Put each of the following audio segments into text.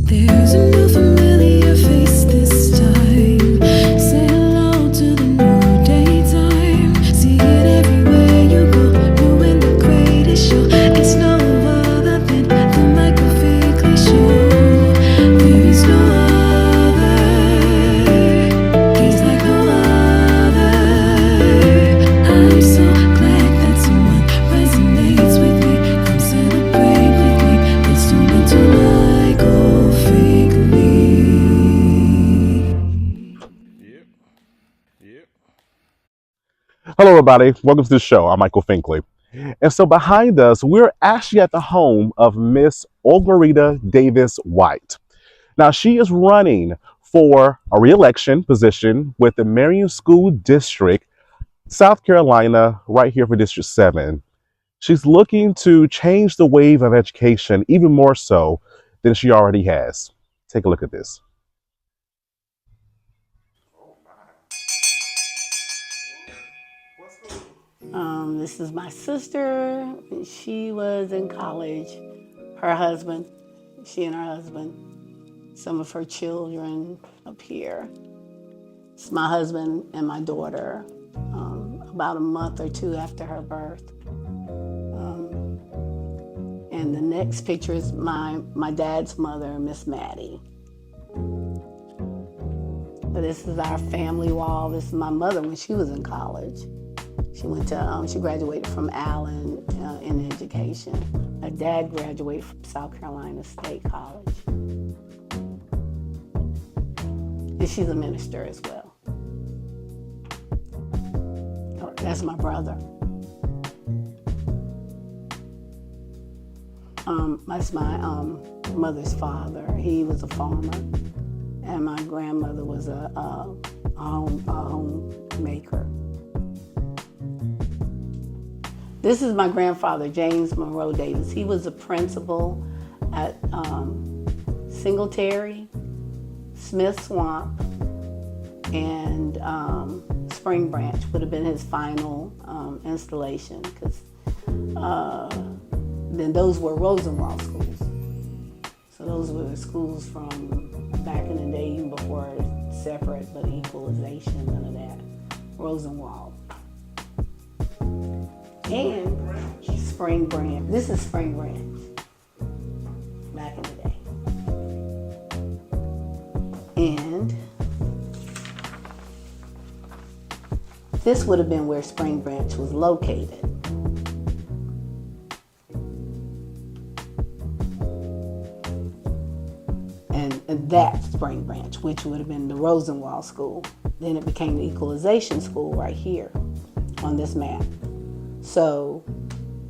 There's a new familiar face this time. Say hello to the new daytime. See it everywhere you go. New and the greatest show. It's no other than the Michael Finkley Show. There is no other. He's like no other. I'm so glad that someone resonates with me. Come celebrate with me. Let's tune into Michael Finkley. Hello, everybody. Welcome to the show. I'm Michael Finkley. And so behind us, we're actually at the home of Miss Ogleretta Davis White. Now, she is running for a re-election position with the Marion School District, South Carolina, right here for District 7. She's looking to change the wave of education even more so than she already has. Take a look at this. This is my sister. She was in college. Her husband, she and her husband, some of her children up here. It's my husband and my daughter, about a month or two after her birth. And the next picture is my dad's mother, Miss Maddie. So this is our family wall. This is my mother when she was in college. She went to, she graduated from Allen in education. My dad graduated from South Carolina State College. And she's a minister as well. Oh, that's my brother. That's my mother's father. He was a farmer. And my grandmother was a homemaker. This is my grandfather, James Monroe Davis. He was a principal at Singletary, Smith Swamp, and Spring Branch would have been his final installation, because then those were Rosenwald schools. So those were the schools from back in the day, even before separate but equalization, none of that. Rosenwald. And Spring Branch. This is Spring Branch, back in the day. And this would have been where Spring Branch was located. And that's Spring Branch, which would have been the Rosenwald School. Then it became the Equalization School right here on this map. So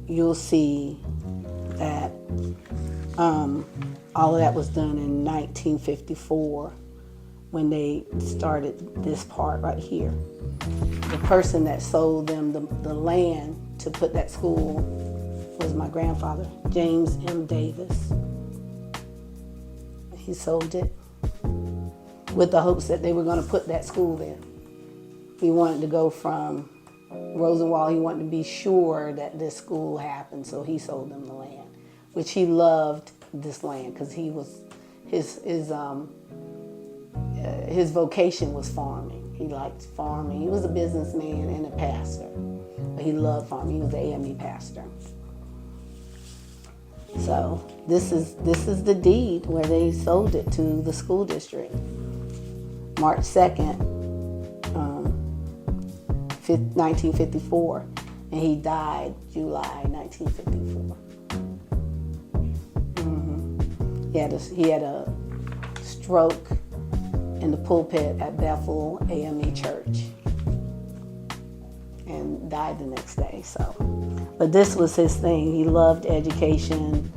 you'll see that all of that was done in 1954 when they started this part right here. The person that sold them the land to put that school was my grandfather, James M. Davis. He sold it with the hopes that they were going to put that school there. He wanted to go from Rosenwald, he wanted to be sure that this school happened, so he sold them the land, which he loved this land because he was his vocation was farming. He liked farming. He was a businessman and a pastor, but he loved farming. He was the AME pastor. So this is the deed where they sold it to the school district, March 2nd. 1954, and he died July 1954. He had a stroke in the pulpit at Bethel AME Church and died the next day. So, but this was his thing. He loved education.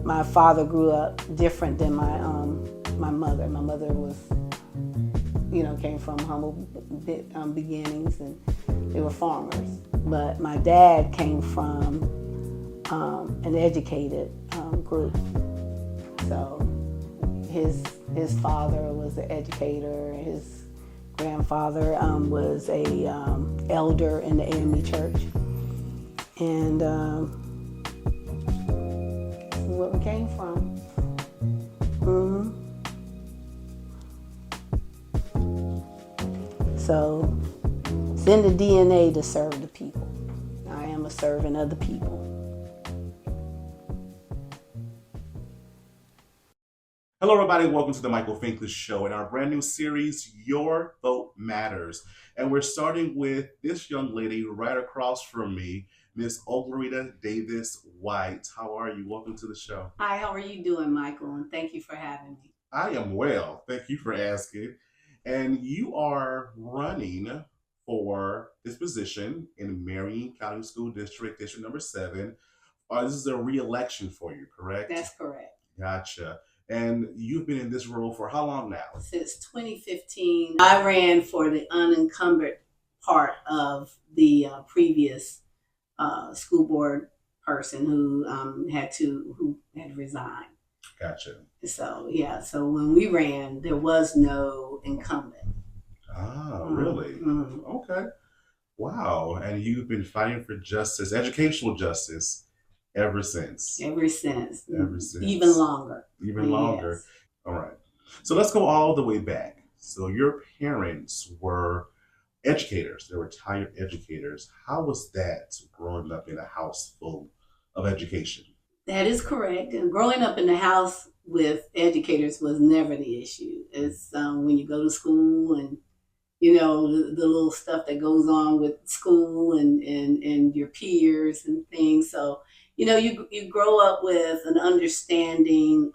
My father grew up different than my mother. My mother was, came from humble beginnings, and they were farmers. But my dad came from an educated group. So his father was an educator. His grandfather was a elder in the AME church, and this is where we came from. So it's in the DNA to serve the people. I am a servant of the people. Hello, everybody. Welcome to the Michael Finkley Show and our brand new series, Your Vote Matters. And we're starting with this young lady right across from me, Miss Ogleretta Davis White. How are you? Welcome to the show. Hi, how are you doing, Michael? And thank you for having me. I am well. Thank you for asking. And you are running for this position in Marion County School District, District number 7. This is a re-election for you, correct? That's correct. Gotcha. And you've been in this role for how long now? Since 2015, I ran for the unencumbered part of the previous school board person who had resigned. Gotcha. So yeah, so when we ran, there was no incumbent. Ah, really? Mm-hmm. Okay. Wow. And you've been fighting for justice, educational justice, ever since. Ever since. Ever since. Even longer. Even longer. Yes. All right. So let's go all the way back. So your parents were educators. They were retired educators. How was that growing up in a house full of education? That is correct. And growing up in the house with educators was never the issue. It's when you go to school and the little stuff that goes on with school and your peers and things. So you grow up with an understanding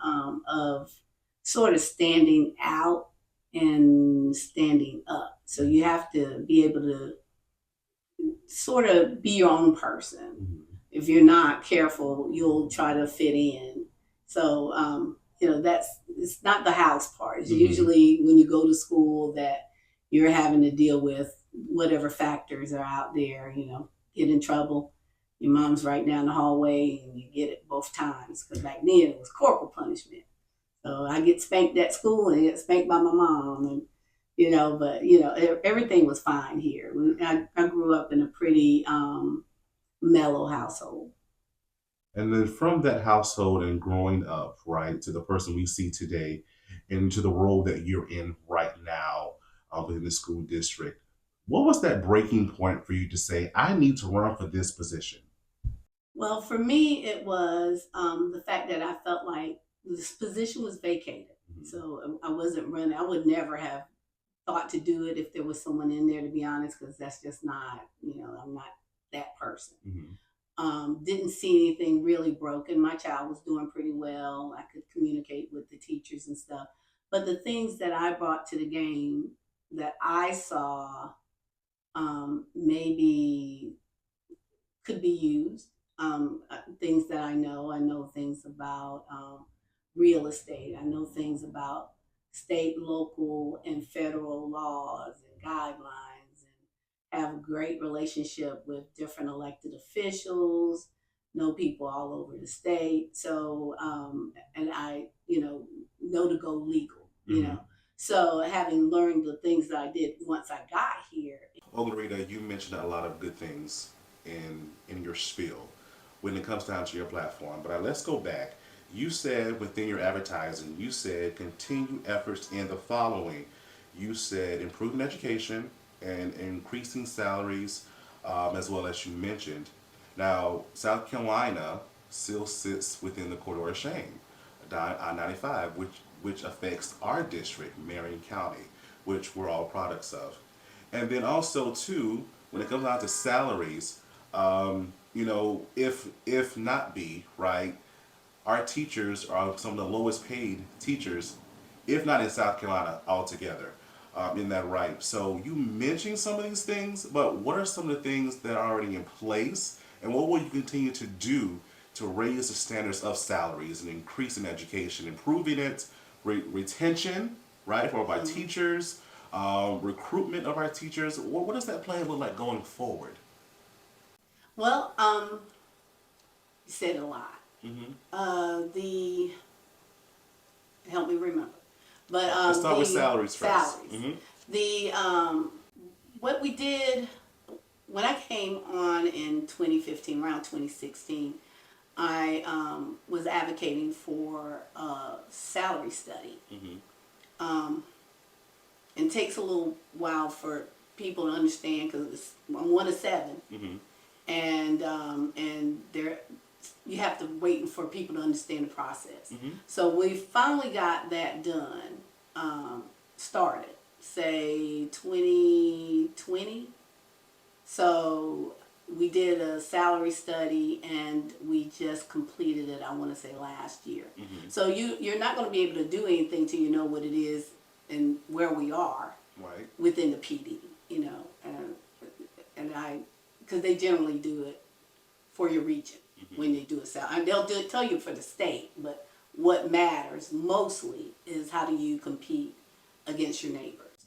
of sort of standing out and standing up. So you have to be able to sort of be your own person. Mm-hmm. If you're not careful, you'll try to fit in. So it's not the house part. It's usually when you go to school that you're having to deal with whatever factors are out there, get in trouble. Your mom's right down the hallway and you get it both times. Because back then it was corporal punishment. So I get spanked at school and I get spanked by my mom. And, but everything was fine here. I grew up in a pretty mellow household. And then from that household and growing up, right, to the person we see today and to the role that you're in right now within the school district, what was that breaking point for you to say, I need to run for this position? Well, for me, it was the fact that I felt like this position was vacated. Mm-hmm. So I wasn't running. I would never have thought to do it if there was someone in there, to be honest, because that's just not, I'm not that person. Mm-hmm. Didn't see anything really broken. My child was doing pretty well. I could communicate with the teachers and stuff. But the things that I brought to the game that I saw maybe could be used. Things that I know things about real estate. I know things about state, local, and federal laws and guidelines, and have a great relationship with different elected officials, know people all over the state. So, and I, know to go legal, Mm-hmm. So having learned the things that I did once I got here. Ogleretta, you mentioned a lot of good things in your spiel when it comes down to your platform. But let's go back. You said within your advertising, you said continue efforts in the following. You said improving education and increasing salaries, as well as you mentioned. Now, South Carolina still sits within the corridor of shame, I-95, which affects our district, Marion County, which we're all products of. And then also too, when it comes down to salaries, if not be right, our teachers are some of the lowest paid teachers, if not in South Carolina altogether. In that right? So you mentioned some of these things, but what are some of the things that are already in place, and what will you continue to do to raise the standards of salaries and increasing education, improving it, retention, right, for our teachers, recruitment of our teachers? What does that plan look like going forward? Well, you said a lot. Mm-hmm. Help me remember. But let's start with salaries first. Salaries. Mm-hmm. What we did when I came on in 2015, around 2016, I was advocating for a salary study. Mm-hmm. It takes a little while for people to understand, because I'm one of 7, and there you have to wait for people to understand the process. So we finally got that done, started, say 2020. So we did a salary study and we just completed it, I want to say last year. So you're not going to be able to do anything till you know what it is and where we are within the PD, you know, and because they generally do it for your region when they do a salary. And they'll tell you for the state, but what matters mostly is how do you compete against your neighbors.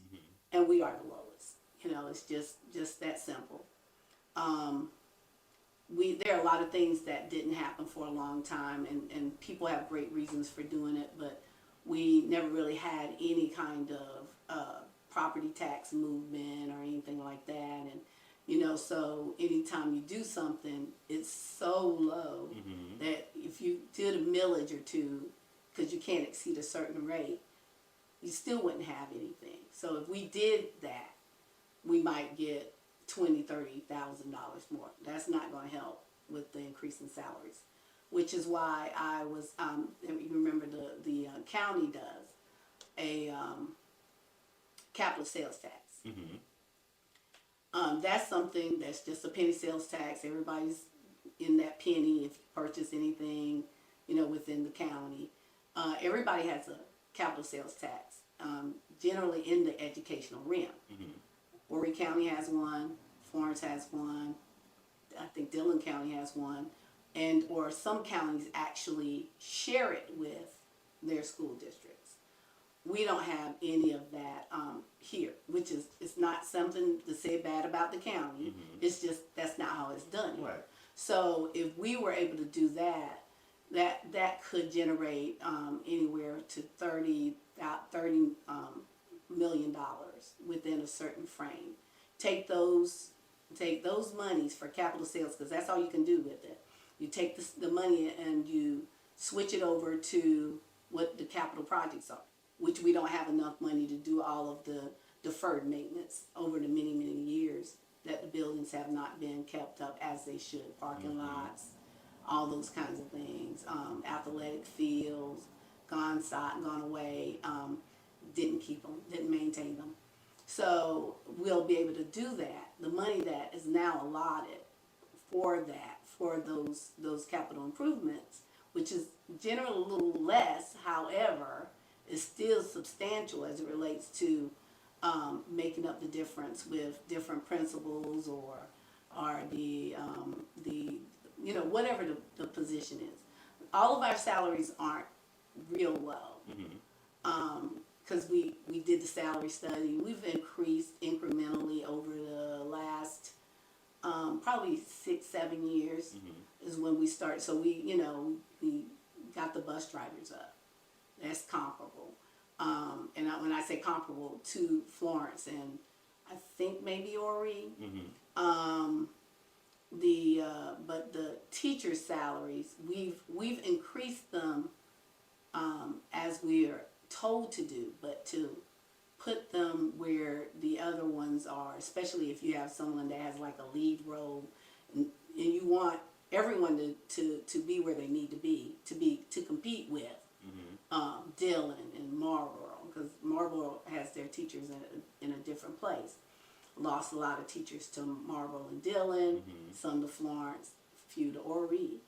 And we are the lowest. You know, it's just that simple. There are a lot of things that didn't happen for a long time, and people have great reasons for doing it, but we never really had any kind of property tax movement or anything like that. And you know, so anytime you do something, it's so low that if you did a millage or two, because you can't exceed a certain rate, you still wouldn't have anything. So if we did that, we might get $20,000-$30,000 more. That's not going to help with the increase in salaries, which is why I was. You remember the county does a capital sales tax. That's something that's just a penny sales tax. Everybody's in that penny if you purchase anything, you know, within the county. Everybody has a capital sales tax, generally in the educational realm. Horry County has one, Florence has one, I think Dillon County has one, and or some counties actually share it with their school districts. We don't have any of that here, which is, it's not something to say bad about the county. It's just that's not how it's done here. So if we were able to do that, that could generate anywhere to $30 million within a certain frame. Take those monies for capital sales, because that's all you can do with it. You take the money and you switch it over to what the capital projects are, which we don't have enough money to do all of the deferred maintenance over the many years that the buildings have not been kept up as they should. Parking lots, all those kinds of things. Athletic fields, gone away. Didn't keep them, didn't maintain them. So we'll be able to do that. The money that is now allotted for that, for those capital improvements, which is generally a little less, however, is still substantial as it relates to making up the difference with different principals or the you know, whatever the position is. All of our salaries aren't real low. Because we did the salary study. We've increased incrementally over the last probably 6-7 years is when we start. So we got the bus drivers up. That's comparable. And when I say comparable to Florence and I think maybe Horry, but the teachers' salaries, we've increased them as we are told to do, but to put them where the other ones are, especially if you have someone that has like a lead role, and you want everyone to be where they need to compete with Dillon and Marlboro, because Marlboro has their teachers in a different place. Lost a lot of teachers to Marlboro and Dillon, some to Florence, few to Horry.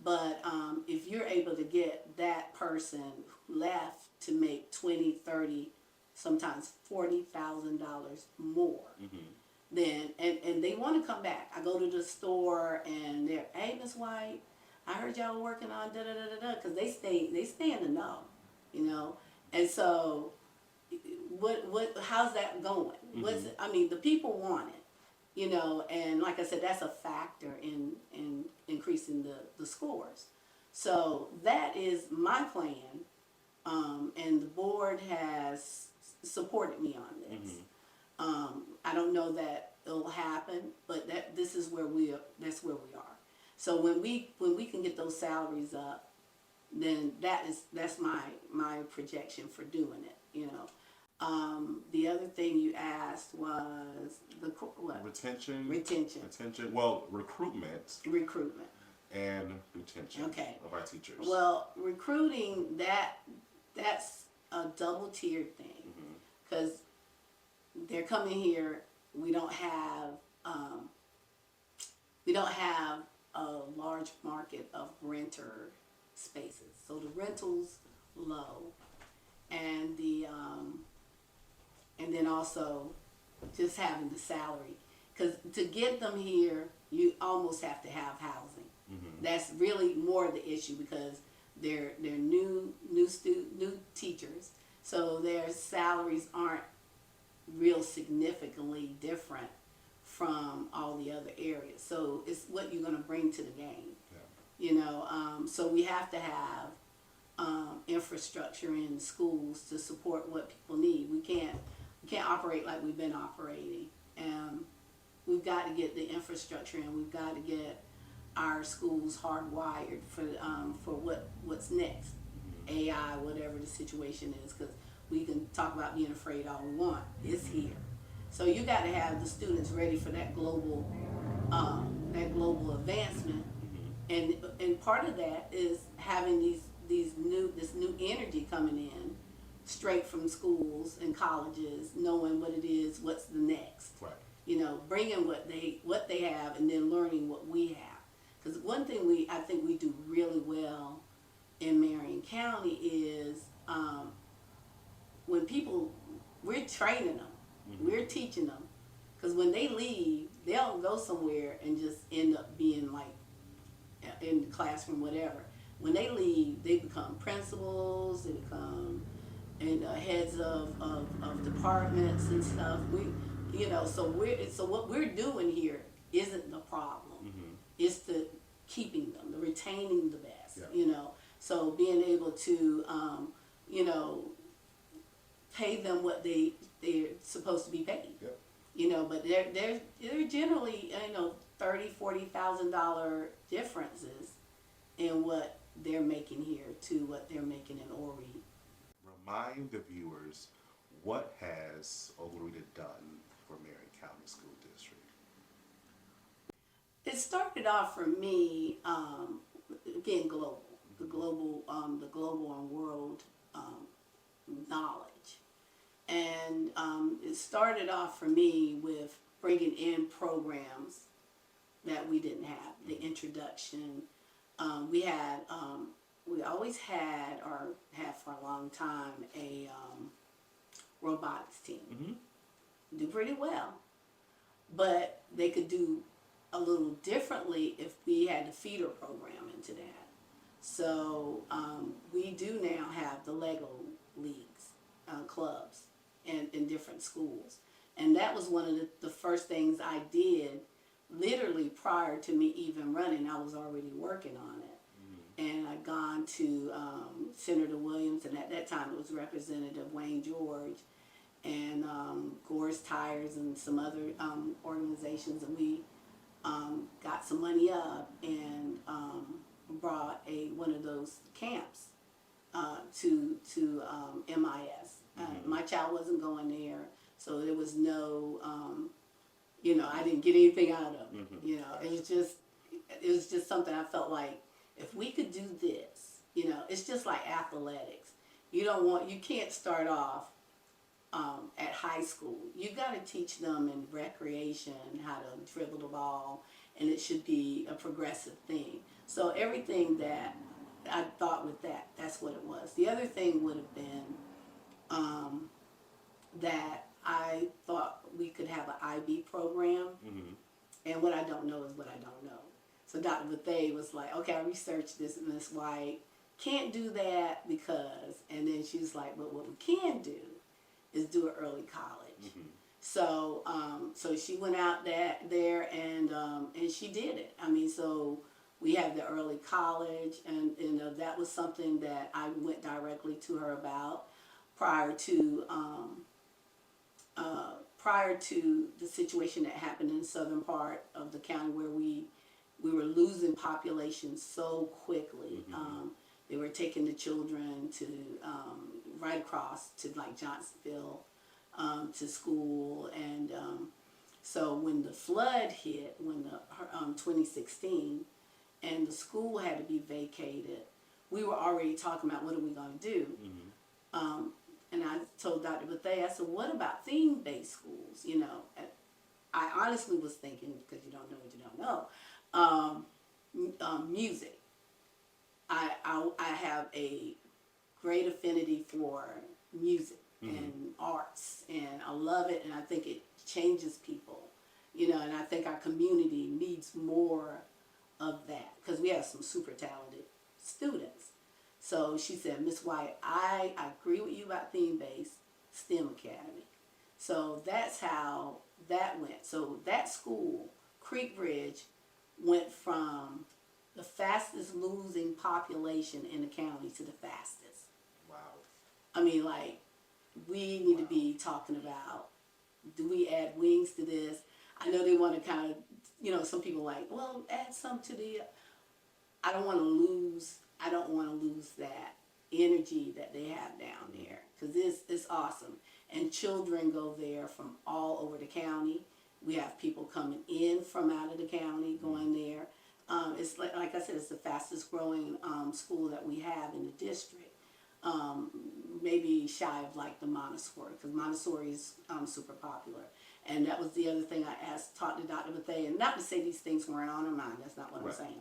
But if you're able to get that person left to make $20,000, $30,000, sometimes $40,000 more, then and they want to come back. I go to the store and they're, hey, Miss White, I heard y'all were working on da da da da da, because they stay in the know, you know. And so, how's that going? I mean, the people want it. You know, and like I said, that's a factor in increasing the scores. So that is my plan, and the board has supported me on this. I don't know that it'll happen, but this is where that's where we are. So when we can get those salaries up, then that's my projection for doing it. You know. The other thing you asked was what? Retention. Retention. Well, recruitment Recruitment. and retention Okay. of our teachers. Well, recruiting that's a double tiered thing because they're coming here. We don't have a large market of renter spaces, so the rentals low, and and then also just having the salary, because to get them here you almost have to have housing. That's really more the issue, because they're new teachers, so their salaries aren't real significantly different from all the other areas. So it's what you're going to bring to the game. So we have to have infrastructure in schools to support what people need. We can't operate like we've been operating. We've got to get the infrastructure in. We've got to get our schools hardwired for what's next. AI, whatever the situation is, because we can talk about being afraid all we want. It's here. So you got to have the students ready for that global advancement, and part of that is having this new energy coming in straight from schools and colleges, knowing what it is, what's the next. Right. Bringing what they have and then learning what we have. Because one thing I think we do really well in Marion County is when we're training them, we're teaching them. Because when they leave, they don't go somewhere and just end up being like in the classroom, whatever. When they leave, they become principals, they become heads of departments and stuff. So what we're doing here isn't the problem. It's the keeping them, the retaining the best. Yeah. So being able to pay them what they're supposed to be paid. Yep. But they're generally $30,000-$40,000 differences in what they're making here to what they're making in Horry. Remind the viewers, what has Ogleretta done for Marion County School District? It started off for me, again, the global and world knowledge, and it started off for me with bringing in programs that we didn't have. The introduction, we always had, or had for a long time, a robotics team. Do pretty well, but they could do a little differently if we had the feeder program into that. So we do now have the Lego leagues, clubs, in different schools. And that was one of the first things I did, literally prior to me even running. I was already working on it. And I'd gone to Senator Williams, and at that time it was Representative Wayne George, and Gore's Tires and some other organizations, and we got some money up and brought one of those camps to MIS. My child wasn't going there, so there was no, I didn't get anything out of it. It was just something I felt like, if we could do this, it's just like athletics. You can't start off at high school. You got to teach them in recreation how to dribble the ball, and it should be a progressive thing. So everything that I thought with that's what it was. The other thing would have been that I thought we could have an IB program, and what I don't know is what I don't know. So Dr. Bethea was like, okay, I researched this, Ms. White, can't do that because, and then she was like, but what we can do is do an early college. So so she went out there and she did it. So we had the early college, and that was something that I went directly to her about prior to the situation that happened in the southern part of the county, where we were losing population so quickly. They were taking the children to right across to like Johnsonville, to school. And so when the flood hit, when the 2016, and the school had to be vacated, we were already talking about what are we going to do. And I told Dr. Bethea, I said, what about theme-based schools? You know, and I honestly was thinking, because you don't know what you don't know, music. I have a great affinity for music and arts, and I love it, and I think it changes people, you know, and I think our community needs more of that, because we have some super talented students. So she said, Miss White, I agree with you about theme-based STEM Academy. So that's how that went. So that school, Creek Ridge, went from the fastest losing population in the county to the fastest. Wow. I mean, like, we need to be talking about, do we add wings to this? I know they want to kind of, you know, some people like, well, add some to the, I don't want to lose that energy that they have down there, because it's awesome. And children go there from all over the county. We have people coming in from out of the county going there. It's like I said, it's the fastest growing school that we have in the district. Maybe shy of like the Montessori, because Montessori is super popular. And that was the other thing I talked to Dr. Bethea, and not to say these things weren't on her mind, that's not what I'm saying.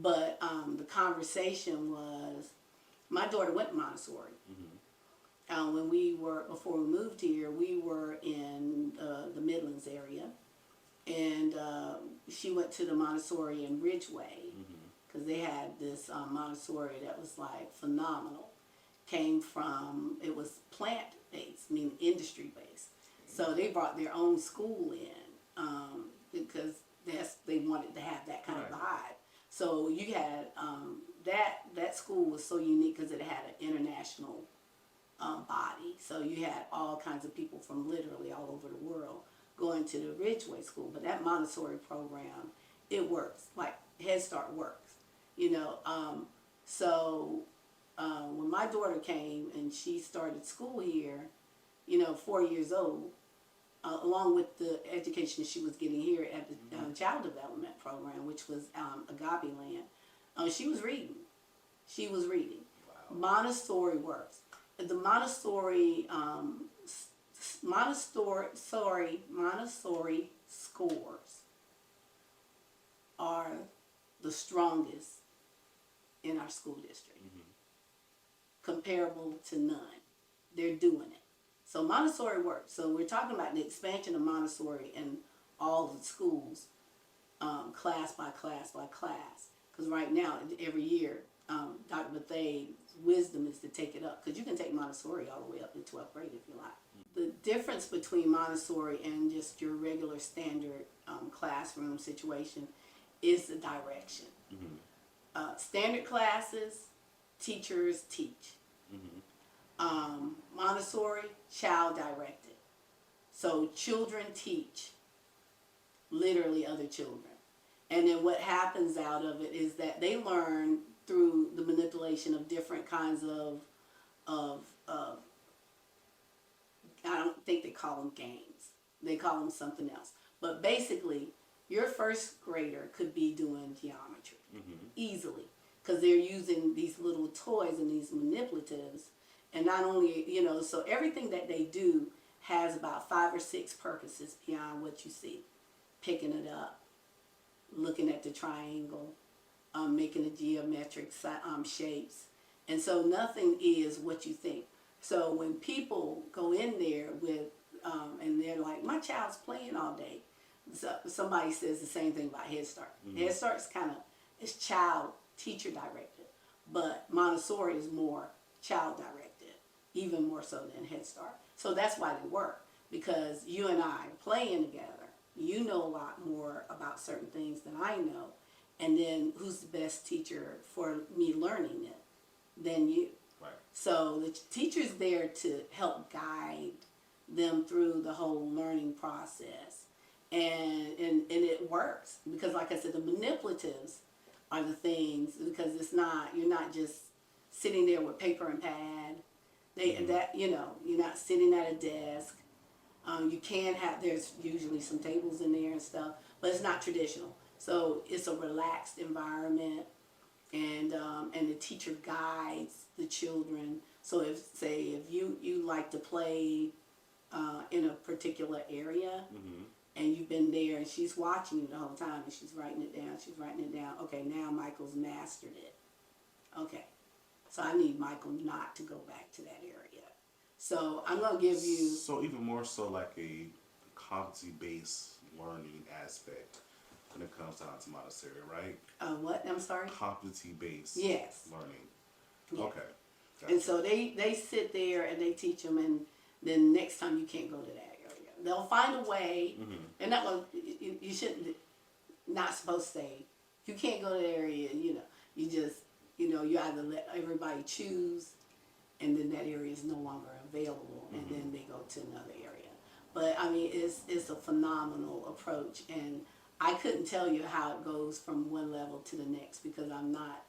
But the conversation was, my daughter went to Montessori. When before we moved here, we were in the Midlands area, and she went to the Montessori in Ridgeway, because they had this Montessori that was like phenomenal. It was plant-based, meaning industry-based. So they brought their own school in, because they wanted to have that kind of vibe. So you had, that school was so unique because it had an international body. So you had all kinds of people from literally all over the world going to the Ridgeway School. But that Montessori program, it works. Like Head Start works, you know. When my daughter came and she started school here, you know, 4 years old, along with the education she was getting here at the Child Development Program, which was Agape Land, she was reading. She was reading. Wow. Montessori works. The Montessori scores are the strongest in our school district, comparable to none. They're doing it. So Montessori works. So we're talking about the expansion of Montessori in all the schools, class by class by class. Because right now, every year, Dr. Bethea's wisdom is to take it up. Because you can take Montessori all the way up to 12th grade if you like. The difference between Montessori and just your regular standard classroom situation is the direction. Standard classes, teachers teach. Montessori, child directed. So children teach literally other children. And then what happens out of it is that they learn through the manipulation of different kinds of I don't think they call them games. They call them something else. But basically, your first grader could be doing geometry easily, because they're using these little toys and these manipulatives. And not only, you know, so everything that they do has about 5 or 6 purposes beyond what you see. Picking it up, looking at the triangle, making the geometric shapes. And so nothing is what you think. So when people go in there with, and they're like, my child's playing all day. So somebody says the same thing about Head Start. Head Start's it's child teacher directed, but Montessori is more child directed, even more so than Head Start. So that's why they work, because you and I playing together, you know a lot more about certain things than I know, and then who's the best teacher for me learning it than you? Right. So the teacher's there to help guide them through the whole learning process, and it works, because like I said, the manipulatives are the things, because you're not just sitting there with paper and pad. That, you know, you're not sitting at a desk. You can have, there's usually some tables in there and stuff, but it's not traditional. So it's a relaxed environment, and the teacher guides the children. So if you like to play in a particular area, and you've been there, and she's watching you the whole time, and she's writing it down. She's writing it down. Okay, now Michael's mastered it. Okay, so I need Michael not to go back to that area. So I'm gonna give you. So even more so like a competency-based learning aspect when it comes down to Montessori, right? What? I'm sorry. Competency-based Yes. learning. Yeah. Okay. And so they sit there and they teach them, and then next time you can't go to that area. They'll find a way. They're not going. You shouldn't. Not supposed to say you can't go to that area. You just you either let everybody choose, and then that area is no longer available, and then they go to another area. But I mean, it's a phenomenal approach, and I couldn't tell you how it goes from one level to the next because I'm not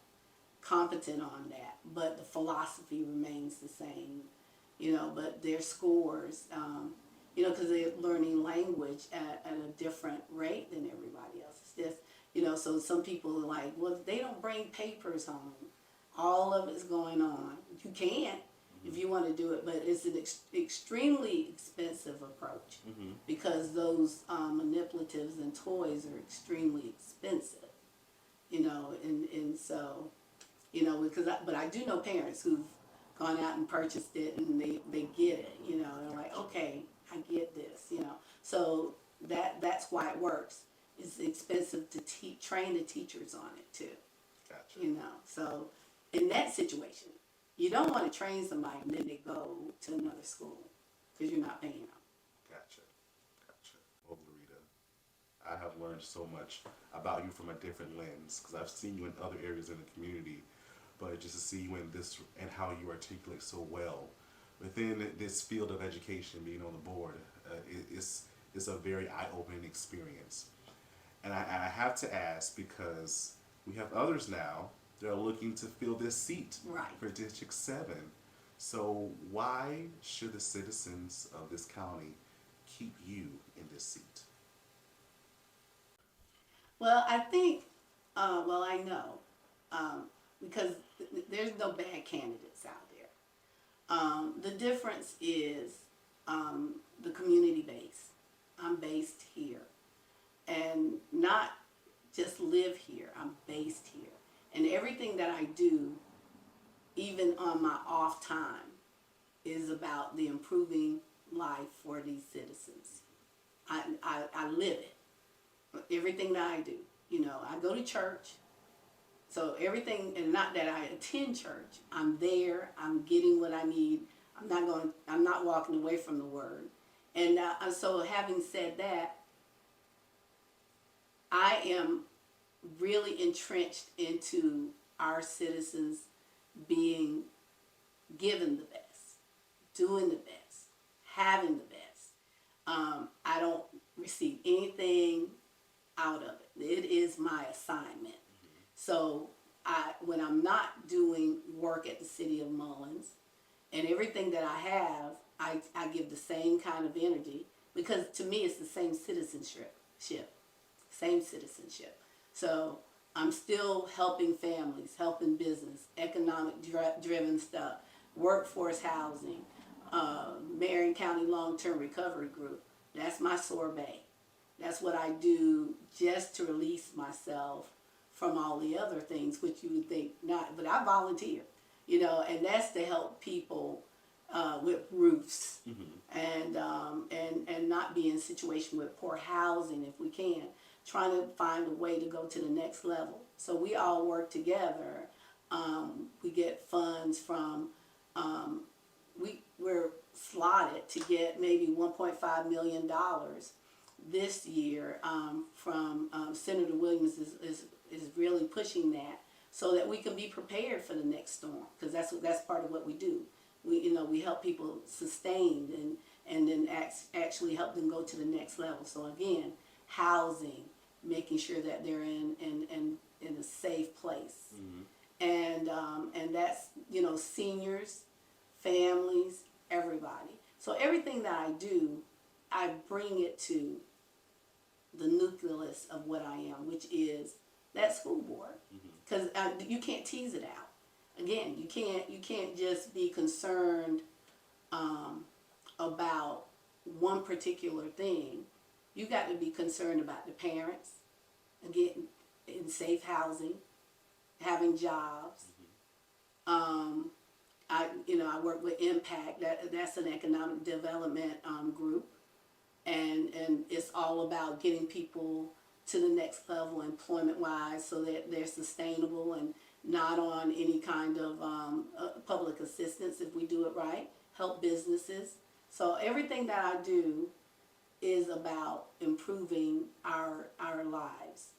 competent on that, but the philosophy remains the same, but their scores, because they're learning language at a different rate than everybody else. It's just, so some people are like, well, they don't bring papers home. All of it's going on. You can if you want to do it, but it's an extremely expensive approach because those manipulatives and toys are extremely expensive, and so, but I do know parents who've gone out and purchased it and they get it, they're like, okay, I get this, so that's why it works. It's expensive to train the teachers on it too. Gotcha. So in that situation, you don't want to train somebody and then they go to another school because you're not paying them. Gotcha. Ogleretta, I have learned so much about you from a different lens because I've seen you in other areas in the community, but just to see you in this and how you articulate so well within this field of education, being on the board, it's a very eye-opening experience. And I have to ask because we have others now that are looking to fill this seat for District 7. So why should the citizens of this county keep you in this seat? Well, I think, I know, because there's no bad candidates out there. The difference is the community base. I'm based here, and not just live here. I'm based here, and everything that I do, even on my off time, is about the improving life for these citizens. I live it. Everything that I do, I go to church. So everything, and not that I attend church, I'm there, I'm getting what I need. I'm not walking away from the word. And so having said that, I am really entrenched into our citizens being given the best, doing the best, having the best. I don't receive anything out of it. It is my assignment. So when I'm not doing work at the city of Mullins, and everything that I have, I give the same kind of energy because to me it's the same citizenship. So I'm still helping families, helping business, economic driven stuff, workforce housing, Marion County Long-Term Recovery Group. That's my sorbet. That's what I do just to release myself from all the other things, which you would think not, but I volunteer, and that's to help people with roofs and not be in a situation with poor housing if we can, trying to find a way to go to the next level. So we all work together. We get funds from, we're slotted to get maybe $1.5 million this year from Senator Williams is really pushing that so that we can be prepared for the next storm, because that's part of what we do. We help people sustain and then actually help them go to the next level. So again, housing, making sure that they're in a safe place, and that's seniors, families, everybody. So everything that I do I bring it to the nucleus of what I am, which is that school board, because you can't tease it out. Again, you can't just be concerned about one particular thing. You got to be concerned about the parents, again, in safe housing, having jobs. I work with Impact. That's an economic development group, and it's all about getting people to the next level employment wise, so that they're sustainable and not on any kind of public assistance if we do it right. Help businesses. So everything that I do is about improving our lives,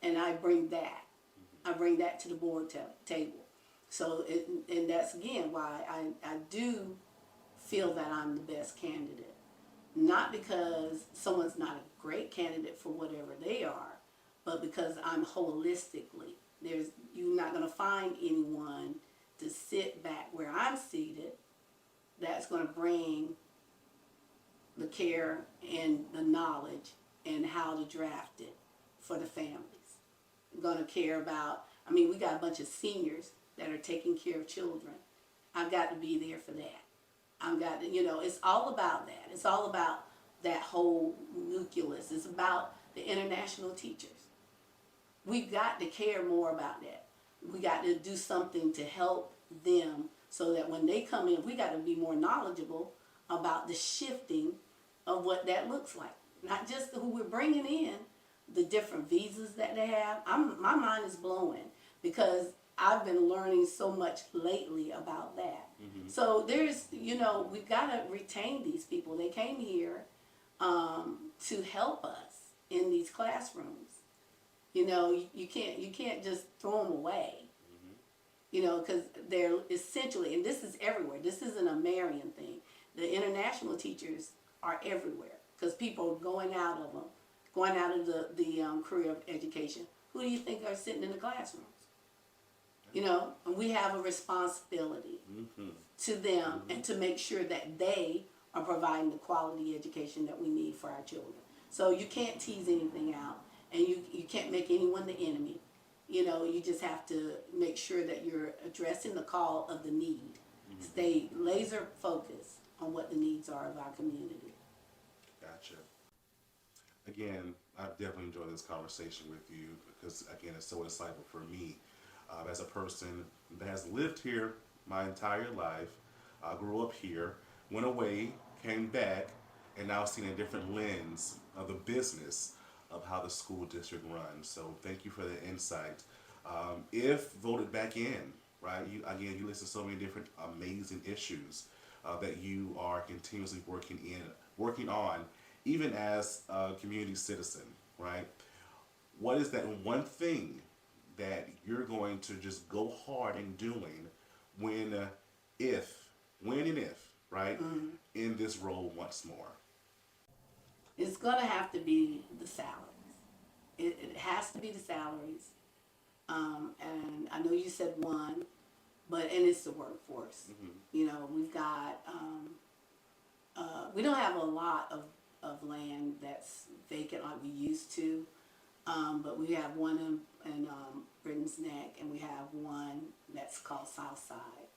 and I bring that to the board table. So and that's again why I do feel that I'm the best candidate, not because someone's not a great candidate for whatever they are, but because I'm holistically. You're not going to find anyone to sit back where I'm seated that's going to bring the care and the knowledge and how to draft it for the families. I'm going to care about, we got a bunch of seniors that are taking care of children. I've got to be there for that. It's all about that. It's all about that whole nucleus. It's about the international teachers. We've got to care more about that. We got to do something to help them so that when they come in, we got to be more knowledgeable about the shifting of what that looks like. Not just who we're bringing in, the different visas that they have. My mind is blowing because I've been learning so much lately about that. So we've got to retain these people. They came here to help us in these classrooms. You can't just throw them away. Because they're essentially, and this is everywhere. This isn't a Marion thing. The international teachers are everywhere because people are going out of the career of education. Who do you think are sitting in the classrooms? And we have a responsibility to them and to make sure that they are providing the quality education that we need for our children. So you can't tease anything out, and you can't make anyone the enemy. You just have to make sure that you're addressing the call of the need. Stay laser focused on what the needs are of our community. Gotcha. Again, I've definitely enjoyed this conversation with you because, again, it's so insightful for me as a person that has lived here my entire life. I grew up here, went away, came back, and now seeing a different lens of the business of how the school district runs. So thank you for the insight. If voted back in, right, you listed so many different amazing issues that you are continuously working on, even as a community citizen, right? What is that one thing that you're going to just go hard in doing when and if, right, in this role once more? It's going to have to be the salaries. It has to be the salaries. And I know you said one, and it's the workforce. We've got, we don't have a lot of land that's vacant like we used to, but we have one in Britain's Neck, and we have one that's called Southside.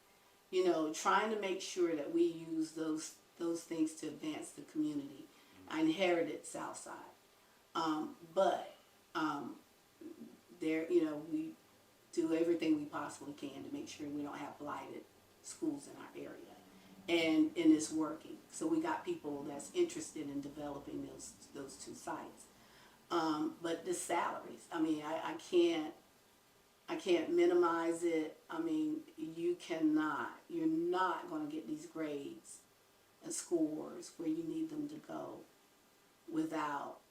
Trying to make sure that we use those things to advance the community. I inherited Southside, but we do everything we possibly can to make sure we don't have blighted schools in our area, and it's working. So we got people that's interested in developing those two sites. But the salaries, I can't minimize it. You're not going to get these grades and scores where you need them to go without,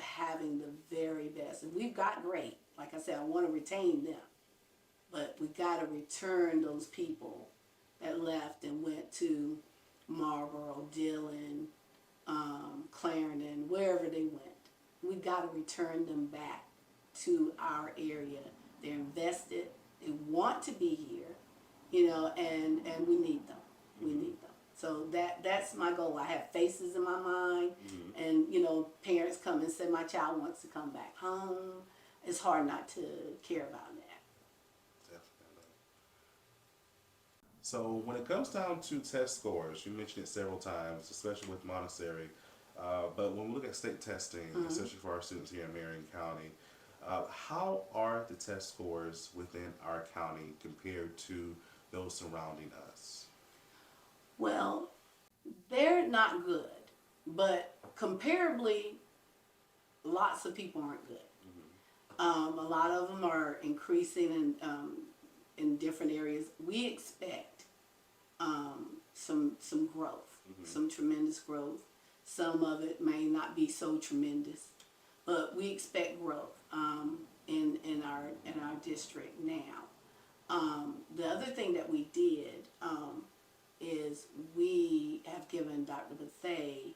having the very best. And we've got great. Like I said, I want to retain them. But we got to return those people that left and went to Marlboro, Dillon, Clarendon, wherever they went. We've got to return them back to our area. They're invested. They want to be here, and we need them. We need them. So that's my goal. I have faces in my mind, and parents come and say my child wants to come back home. It's hard not to care about that. Definitely. So when it comes down to test scores, you mentioned it several times, especially with Montessori. But when we look at state testing, especially for our students here in Marion County, how are the test scores within our county compared to those surrounding us? Well, they're not good, but comparably, lots of people aren't good. A lot of them are increasing in different areas. We expect some growth, some tremendous growth. Some of it may not be so tremendous, but we expect growth in our district now. The other thing that we did is we have given Dr. Bethay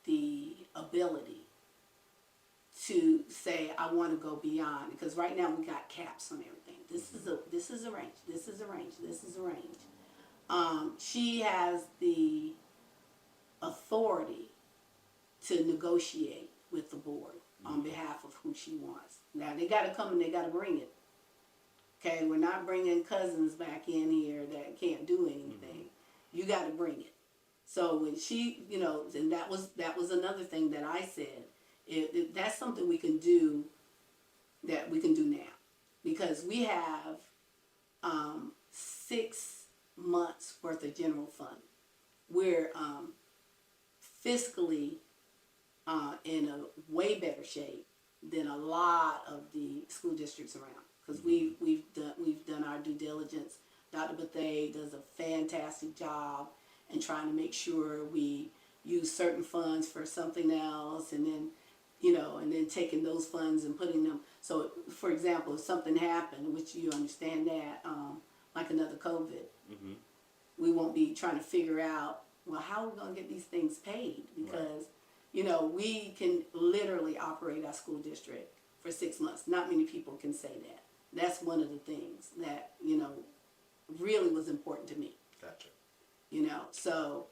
the ability to say, I want to go beyond, because right now we got caps on everything. This is a range. This is a range. This is a range. She has the authority to negotiate with the board on behalf of who she wants. Now they got to come and they got to bring it. Okay, we're not bringing cousins back in here that can't do anything. You got to bring it. So when she, and that was another thing that I said. That's something we can do, that we can do now, because we have 6 months worth of general fund. We're fiscally in a way better shape than a lot of the school districts around, because we've done our due diligence. Dr. Bethay does a fantastic job in trying to make sure we use certain funds for something else, and then and then taking those funds and putting them. So, for example, if something happened, which you understand that, like another COVID, we won't be trying to figure out, well, how are we going to get these things paid? Because, we can literally operate our school district for 6 months. Not many people can say that. That's one of the things that, really was important to me. Gotcha. So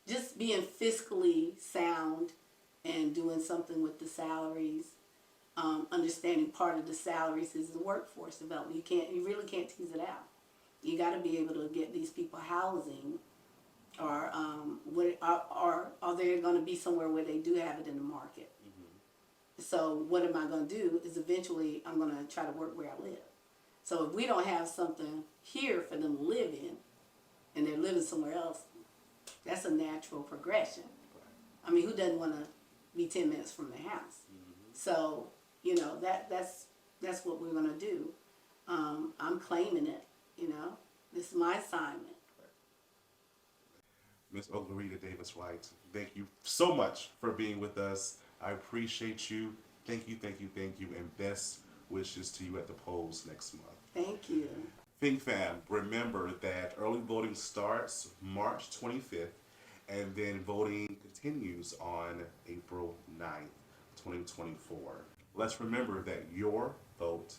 just being fiscally sound and doing something with the salaries, understanding part of the salaries is the workforce development. You really can't tease it out. You got to be able to get these people housing, or are they going to be somewhere where they do have it in the market? So what am I going to do is eventually I'm going to try to work where I live. So if we don't have something here for them to live in, and they're living somewhere else, that's a natural progression. I mean, who doesn't want to be 10 minutes from their house? So, that's what we're going to do. I'm claiming it, This is my assignment. Ms. Ogleretta Davis White, thank you so much for being with us. I appreciate you. Thank you, thank you, thank you, and best wishes to you at the polls next month. Thank you. Think fam, remember that early voting starts March 25th, and then voting continues on April 9th, 2024. Let's remember that your vote